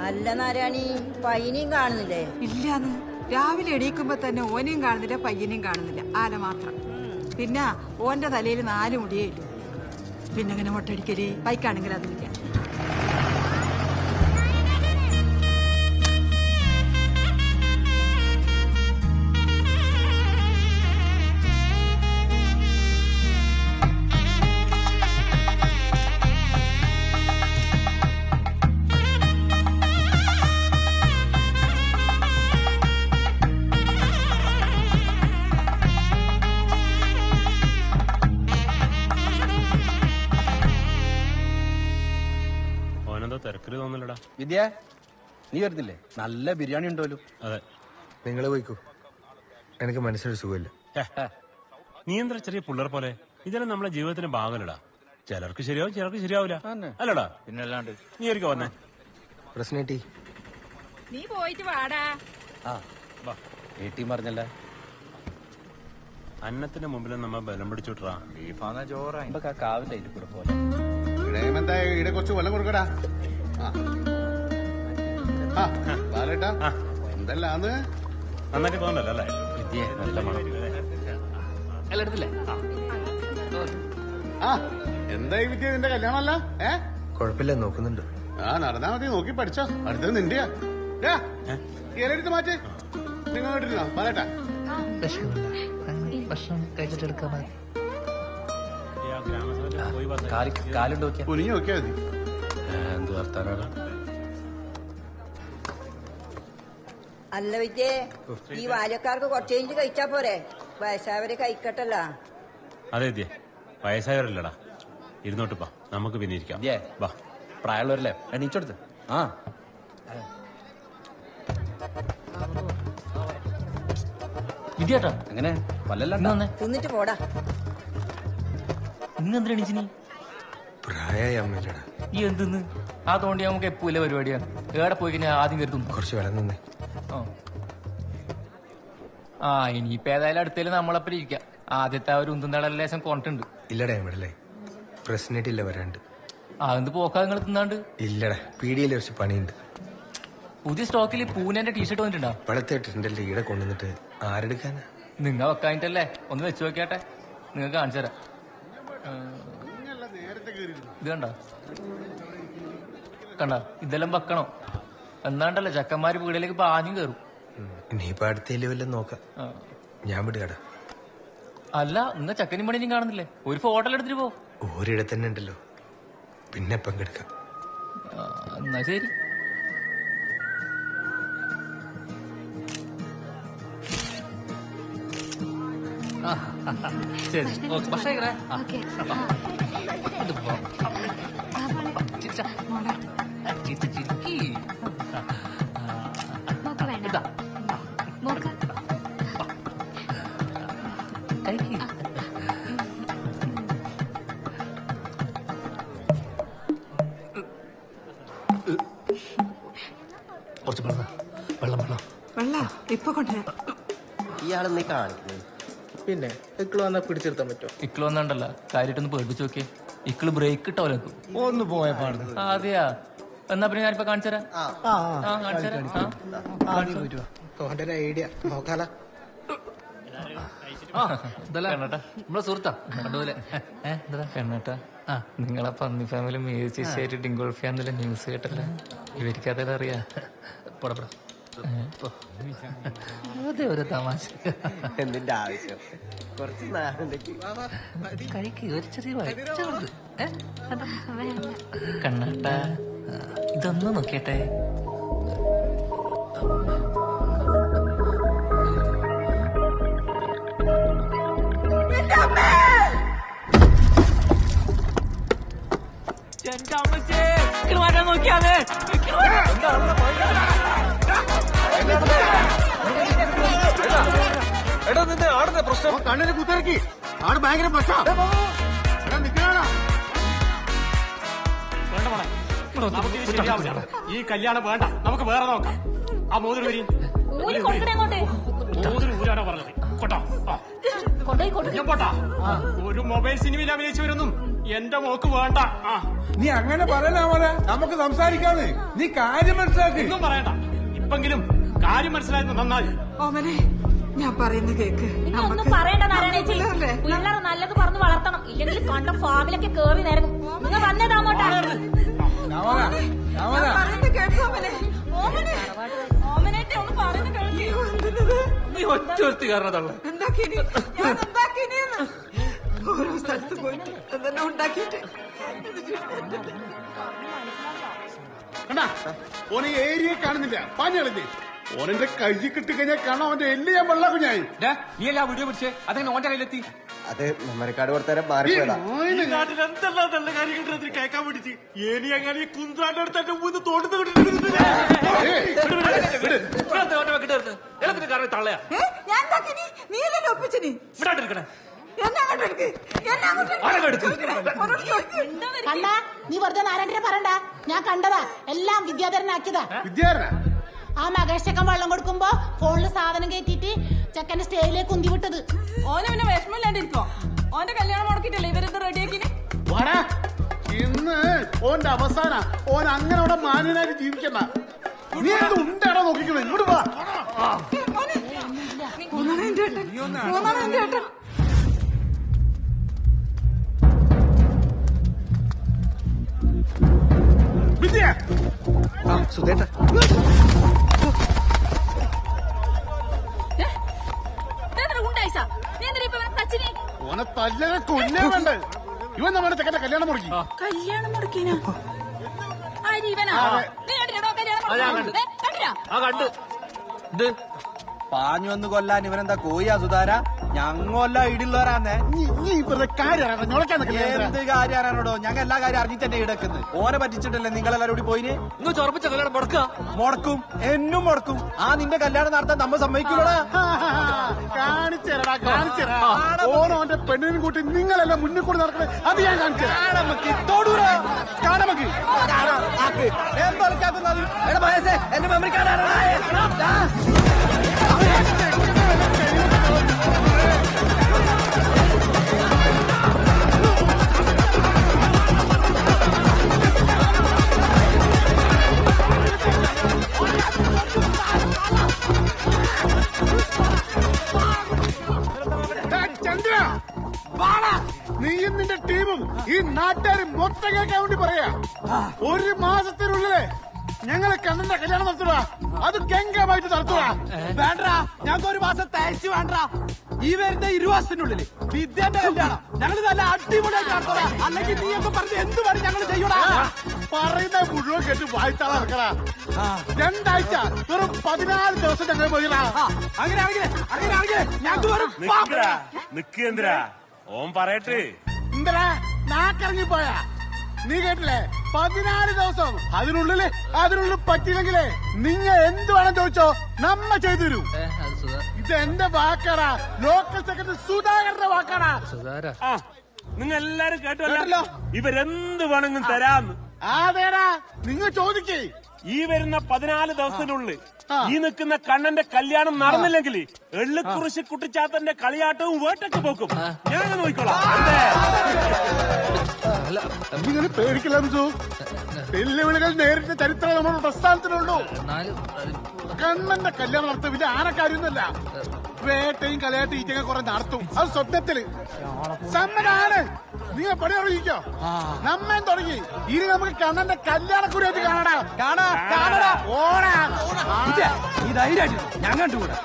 അല്ല നാരായണി, പയ്യനെയും കാണുന്നില്ലേ? ഇല്ലാന്ന്. രാവിലെ എണീക്കുമ്പോ തന്നെ ഓനെയും കാണുന്നില്ല, പയ്യനെയും കാണുന്നില്ല. ആല മാത്രം. പിന്നെ ഓന്റെ തലയിൽ 4 മുടിയേ ഇല്ലു. പിന്നെ അങ്ങനെ മുട്ടടിക്കല്. ബൈക്കാണെങ്കിൽ അതില്ല. തിരക്കില് തോന്നില്ലടാ. വിദ്യ, നീ വരുന്നില്ലേ? നല്ല ബിരിയാണി ഉണ്ടല്ലോ. അതെ, നിങ്ങൾ പോയിക്കോ, എനിക്ക് മനസ്സിനൊരു സുഖമില്ല. നീ എന്താ ചെറിയ പിള്ളേർ പോലെ? ഇതെല്ലാം നമ്മളെ ജീവിതത്തിന് ഭാഗമല്ലടാ. ചിലർക്ക് ശരിയാവും, ചിലർക്ക് ശരിയാവില്ല. അല്ലടാ? പിന്നല്ലാണ്ട്. നീ ഒരിക്കൽ വന്നേ. പ്രശ്നേട്ടി നീ പോയിട്ട് വാടാ. വീട്ടിൽ പറഞ്ഞല്ല, അന്നത്തിന്റെ മുമ്പിൽ നമ്മ ബലം പിടിച്ചോട്ടാ. കാവില്ല ഇതിൽ കൂടെ പോലെ. ഇവിടെ കുറച്ച് വെള്ളം കൊടുക്കടാ. എന്തെല്ലാന്ന് നന്നായിട്ട് തോന്നല്ലോ അല്ലേ? വിദ്യ നല്ല മണം. എല്ലാം എടുത്തില്ലേ? എന്തായി വിദ്യ, നിന്റെ കല്യാണമല്ല? കുഴപ്പമില്ല, നോക്കുന്നുണ്ട്. നടന്നാ മതി, നോക്കി പഠിച്ചോ. അടുത്തത് നിന്റെയാ. ഇലടുത്ത് മാറ്റ്. നിങ്ങൾ കേട്ടിരുന്നോ? പറയട്ടാ. കാലുണ്ട് നോക്കിയാ. കുനിഞ്ഞു നോക്കിയാ മതി. എന്ത് വർത്താനാണ്? അല്ല വിദ്യേ, ഈ ബാല്യക്കാർക്ക് കുറച്ച് കഴിഞ്ഞ് കഴിച്ചാ പോരെ? വയസ്സായവരെ കഴിക്കട്ടല്ല. അതെ വിദ്യ, വയസ്സായവരല്ലടാ. ഇരുന്നോട്ടിപ്പാ, നമുക്ക് പിന്നെ ഇരിക്കാം. വാ, പ്രായമുള്ളവരല്ലേ? എണീച്ചെടുത്ത്. വിദ്യാട്ടാ എങ്ങനെ പല്ലല്ല തിന്നിട്ട് പോടാ. ഇന്ന് എന്തിനാ എണീച്ചു? നീ പ്രായമായി അമ്മയില്ലടാ. ഈ എന്തെന്ന് ആ തോണ്ടി നമുക്ക് എപ്പോഴും പരിപാടിയാണ്. ഏടെ പോയി കഴിഞ്ഞാൽ ആദ്യം കരുതും. കുറച്ച് വെള്ളം നിന്നേ. ഇനിയിപ്പോ ഏതായാലും അടുത്തേലും നമ്മളപ്പം ഇരിക്കാം. ആദ്യത്തെ ആ ഒരു ഉന്തുന്നട ലേശം കൊണ്ടിട്ടുണ്ട്. ഇല്ലടാ എവിടല്ലേ, പ്രശ്നമായിട്ടില്ല, വരാണ്ട്. അതെന്ത് പോക്കാ നിങ്ങൾ തിന്നാണ്ട്? ഇല്ലടാ, പീടിയയിൽ കുറച്ച് പണിയുണ്ട്. പുതിയ സ്റ്റോക്കിൽ പൂനെന്റെ ടീഷർട്ട് വന്നിട്ടുണ്ടോ? ഇപ്പോഴത്തെ ട്രെൻഡല്ലേ ഈടെ കൊണ്ടുവന്നിട്ട് ആരെടുക്കാനാ? നിങ്ങൾ വെക്കാനിട്ടല്ലേ? ഒന്ന് വെച്ച് നോക്കിയാട്ടെ, നിങ്ങൾക്ക് കാണിച്ചു തരാം. ഇത് കണ്ട കണ്ട, ഇതെല്ലാം വെക്കണം. എന്നാണ്ടല്ലേ ചക്കന്മാര് വീടിലേക്ക് പാഞ്ഞും കയറും. ഇനിയിപ്പോ അടുത്തേലും വല്ലതും നോക്കാം. ഞാൻ വിടുകടാ. അല്ല, നിങ്ങൾ ചക്കനും പണിയും കാണുന്നില്ലേ? ഒരു ഫോട്ടോ എടുത്തിട്ട് പോ. ഒരിട തന്നെ ഉണ്ടല്ലോ, പിന്നെ പങ്കെടുക്കാം. എന്നാ ശരി. ശരി, ഭക്ഷണം കുറച്ച് വെള്ളം വെള്ളം വെള്ളം ഇപ്പൊ കൊണ്ടുവരാം. ഇയാളെന്നീ കാണിക്കുന്നത്. പിന്നെ ഇക്കള് വന്നാ പിടിച്ചെടുത്താൻ പറ്റുമോ? ഇക്കള് വന്നാണ്ടല്ല, കാര്യമായിട്ടൊന്ന് പേടിപ്പിച്ച് നോക്കിയേ. ഇക്കള് ബ്രേക്ക് ഇട്ടോലെ ഒന്ന് പോയ പാടുന്നു. അതെയാ? എന്നാ പിന്നെ ഞാനിപ്പോ കാണിച്ചുതരാം. ഒരു ഐഡിയ നോക്കാല. നമ്മളെ സുഹൃത്താ കണ്ടുപോലെ. പെണ്ണേട്ടാ, നിങ്ങളെ പന്നി ഫാമിലി മേച്ചിട്ട് ഡിങ്കോൾഫിയ എന്നുള്ള ന്യൂസ് കേട്ടല്ലേ? ഇവർക്ക് അതെല്ലാം അറിയാ. അതെ, ഒരു തമാശ. എന്തിന്റെ ആവശ്യം? കുറച്ച് കഴിക്ക്, ഒരു ചെറിയ കണ്ണാട്ടാ, ഇതൊന്നും നോക്കിയട്ടെ. നോക്കിയാതെ എടാ, നിന്റെ ആടിന്റെ പ്രശ്നം കണ്ണിന് കുത്തിറക്കി. ആട് ഭയങ്കര പ്രശ്നം. ഈ കല്യാണം വേണ്ട, നമുക്ക് വേറെ നോക്കാം. ആ മോതിരം വരി. മോതിരം ഊരാണോ പറഞ്ഞത്? പോട്ടാ, ഒരു മൊബൈൽ സിനിമയിൽ അഭിനയിച്ചവരൊന്നും എന്റെ മോക്ക് വേണ്ട. നീ അങ്ങനെ പറയണ നമുക്ക് സംസാരിക്കാന്ന്. നീ കാര്യം മനസ്സിലാക്കി. ഒന്നും പറയണ്ട. ഇപ്പെങ്കിലും കാര്യം മനസ്സിലായിരുന്നു നന്നായി. ഓമനെ ഞാൻ പറയുന്നത് കേക്ക്. ഒന്നും പറയണ്ട നാരായണേച്ചി. പിള്ളേർ നല്ലത് പറഞ്ഞു വളർത്തണം, ഇല്ലെങ്കിൽ കണ്ട ഫാമിലൊക്കെ കേറി നിരങ്ങും. നിങ്ങൾ വന്നേതാമോട്ടാ. നീ ഒറ്റ ഒരുത്തി കാരണതള്ള ഓരോ സ്ഥലത്ത് പോയി എന്തെല്ലാം ഉണ്ടാക്കിയിട്ട് കണ്ടാ ഓനെ ഏരിയ കാണുന്നില്ല. പാഞ്ഞളിഞ്ഞേ ഓനെന്റെ കൈ കിട്ടിക്കഴിഞ്ഞാൽ കാണാൻ അവന്റെ എല്ല് ഞാൻ വെള്ളാക്കും ഞാൻ. നീ എല്ലാ വീഡിയോ പിടിച്ചേ അതെങ്ങനെ ഓന്റെ കയ്യിലെത്തി? അത് മെമ്മറിക്കാട് കൊടുത്തരം മാറിപ്പോയതാ. എന്തെല്ലാം നല്ല കാര്യങ്ങൾ കേൾക്കാൻ പിടിച്ച് ഏനി അങ്ങനെ കുന്ത്രാന്റെ അടുത്ത് മുന്ന് തോണ്ടുന്ന തള്ളയാ നീ അല്ലേ ഒപ്പിച്ചിനി എടുക്കണേ കണ്ട നീ വെറുതെ നാരായണനെ പറയണ്ട. ഞാൻ കണ്ടതാ, എല്ലാം വിദ്യാധരനാക്കിയതാ. വിദ്യാധരനാ? ആ മകേഷ് ചെക്കൻ വെള്ളം കൊടുക്കുമ്പോ ഫോണില് സാധനം കയറ്റിട്ട് ചെക്കന്റെ സ്റ്റേജിലേക്ക് കുന്തി വിട്ടത്. ഓനെ പിന്നെ വിഷമില്ലാണ്ടിരിക്കോ? ഓന്റെ കല്യാണം മുടക്കിട്ടല്ലേ ഇവരെന്ത് റെഡിയാക്കിന്? ഇന്ന് ഓന്റെ അവസാന ഓൻ അങ്ങനെ അവിടെ മാന്യനായിട്ട് ജീവിക്കണ്ട. നീ അത് ഉണ്ടാടോ നോക്കിക്കണേ. ഇങ്ങോട്ട് വാ. വിദ്യ സുധേട്ട ഓനെ തല്ലനെ കൊല്ലാൻ വേണ്ട. ഇവൻ നമ്മുടെ ചെക്കന്റെ കല്യാണം മുടക്കി. കല്യാണം മുടക്കിനോ? കണ്ടു ഇത് പാഞ്ഞു വന്ന് കൊല്ലാൻ ഇവനെന്താ കോയാ സുധാര? ഞങ്ങല്ല ഇടുള്ളവരാന്നേ. എന്ത് കാര്യം അറിയാനോടോ? ഞങ്ങൾ എല്ലാ കാര്യം അറിഞ്ഞിട്ട് തന്നെ ഇടക്കുന്നത്. ഓനെ പറ്റിച്ചിട്ടല്ലേ നിങ്ങളെല്ലാരും കൂടി പോയിന്? ഇന്ന് ചൊറപ്പിച്ച കല്യാണം മുടക്കും, എന്നും മുടക്കും. ആ നിന്റെ കല്യാണം നടത്താൻ നമ്മ സമ്മതിക്കൂടാ. കാണിച്ചേരടാ കാണിച്ചേരാ. ഓനോന്റെ പെണ്ണിനും കൂട്ടി നിങ്ങളെല്ലാം മുന്നിൽ കൂടി നടക്കണേ. അത് ഞാൻ കാണിച്ചു എന്റെ മെമ്മറിക്കാരാണ്. ചന്ദ്ര നീയും നിന്റെ ടീമും ഈ നാട്ടുകാർ മൊത്തം കേൾക്കാൻ വേണ്ടി പറയാ. ഒരു മാസത്തിനുള്ളില് ഞങ്ങളെ കണ്ണന്റെ കല്യാണം നടത്തുക. അത് ഗംഗമായിട്ട് നടത്തുക. വേണ്ട, ഞങ്ങൾക്ക് ഒരു മാസം തയ്ച്ചു വേണ്ട. ഈ വരുന്ന 20 ദിവസത്തിനുള്ളില് വിദ്യന്റെ കല്യാണം ഞങ്ങൾ നല്ല അടിപൊളിയായിട്ട് നടത്തുക. അല്ലെങ്കിൽ നീ ഒക്കെ പറഞ്ഞ് എന്ത് വേണം ഞങ്ങൾ ചെയ്യൂടാ. പറയുന്ന മുഴുവൻ കേട്ട് വായിത്താളെ ഇറക്കടാ. 2 ആഴ്ച വെറും 14 ദിവസം ഞങ്ങൾ പോയിടാ. അങ്ങനെയാണെങ്കിൽ ഞങ്ങൾക്ക് വെറും നിക്കേന്ദ്രാ ഓൻ പറയട്ടെ. എന്തരാ നാക്കിറങ്ങിപ്പോയാ? നീ കേട്ടില്ലേ? 14 ദിവസം. അതിനുള്ളിൽ പറ്റില്ലെങ്കിലേ നിങ്ങൾ എന്ത് വേണം ചോദിച്ചോ, നമ്മ ചെയ്തു തരൂ. ഇത് എന്റെ വാക്കാടാ. ലോക്കൽ സെക്രട്ടറി സുധാകരന്റെ വാക്കാടാ. നിങ്ങൾ എല്ലാരും കേട്ടല്ലോ. ഇവരെന്ത് വേണമെങ്കിലും തരാന്ന്. അതേടാ നിങ്ങൾ ചോദിക്കേ. ഈ വരുന്ന 14 ദിവസത്തിനുള്ളിൽ ഈ നിൽക്കുന്ന കണ്ണന്റെ കല്യാണം നടന്നില്ലെങ്കിൽ എള്ളിക്കുറിശി കുട്ടിച്ചാത്തന്റെ കളിയാട്ടവും വേട്ടയ്ക്ക് പോക്കും ഞാൻ നോക്കിക്കോളാം. നിങ്ങൾ പേടിക്കില്ല. വെല്ലുവിളികൾ നേരിട്ട ചരിത്രം നമ്മുടെ പ്രസ്ഥാനത്തിനുള്ളൂ. കണ്ണന്റെ കല്യാണം നടത്തും. ഇത് ആനക്കാര്യൊന്നുമല്ല. വേട്ടയും കളിയാട്ടും ഈറ്റൊക്കെ കുറെ നടത്തും. അത് സ്വപ്നത്തില് സമ്മതാണ്. നിങ്ങൾ പണി അറിയിക്കോ. നമ്മൻ തുടങ്ങി. ഇനി നമുക്ക് കണ്ണന്റെ കല്യാണക്കുറിയായിട്ട് കാണാടാ. കാണാ ഓടാ. ഈ ധൈര്യമായിട്ട് ഞാൻ കണ്ടുകൂടാ.